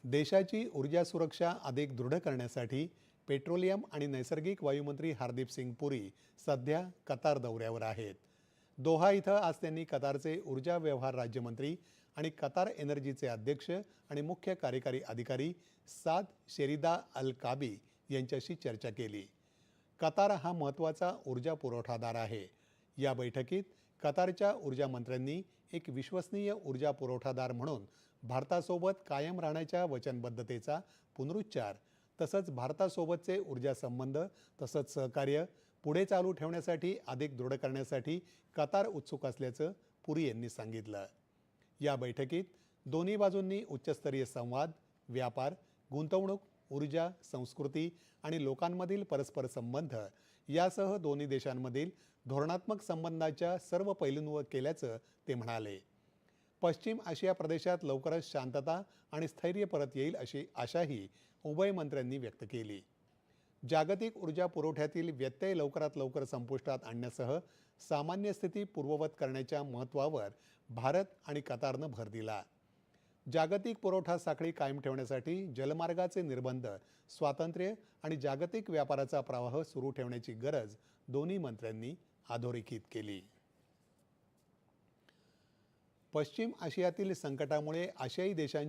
देशाची ऊर्जा सुरक्षा अधिक दृढ करण्यासाठी पेट्रोलियम आणि नैसर्गिक वायूमंत्री हरदीप सिंग पुरी सध्या कतार दौऱ्यावर आहेत. दोहा इथं आज त्यांनी कतारचे ऊर्जा व्यवहार राज्यमंत्री आणि कतार एनर्जीचे अध्यक्ष आणि मुख्य कार्यकारी अधिकारी साद शेरिदा अल काबी यांच्याशी चर्चा केली. कतार हा महत्त्वाचा ऊर्जा पुरवठादार आहे. या बैठकीत कतारच्या ऊर्जा मंत्र्यांनी एक विश्वसनीय ऊर्जा पुरवठादार म्हणून भारतासोबत कायम राहण्याच्या वचनबद्धतेचा पुनरुच्चार तसंच भारतासोबतचे ऊर्जा संबंध तसंच सहकार्य पुढे चालू ठेवण्यासाठी अधिक दृढ करण्यासाठी कतार उत्सुक असल्याचं पुरी यांनी सांगितलं. या बैठकीत दोन्ही बाजूंनी उच्चस्तरीय संवाद, व्यापार, गुंतवणूक, ऊर्जा, संस्कृती आणि लोकांमधील परस्पर संबंध यासह दोन्ही देशांमधील धोरणात्मक संबंधाच्या सर्व पैलूंवर केल्याचं ते म्हणाले. पश्चिम आशिया प्रदेशात लवकरच शांतता आणि स्थैर्य परत येईल अशी आशाही उभय मंत्र्यांनी व्यक्त केली. जागतिक ऊर्जा पुरवठ्यातील व्यत्यय लवकरात लवकर संपुष्टात आणण्यासह सामान्य स्थिती पूर्ववत करण्याच्या महत्त्वावर भारत आणि कतारनं भर दिला. जागतिक पुरवठा साखळी कायम ठेवण्यासाठी जलमार्गाचे निर्बंध, स्वातंत्र्य आणि जागतिक व्यापाराचा प्रवाह सुरू ठेवण्याची गरज दोन्ही मंत्र्यांनी अधोरेखित केली. पश्चिम आशियातील संकटामुळे आशियाई देशांची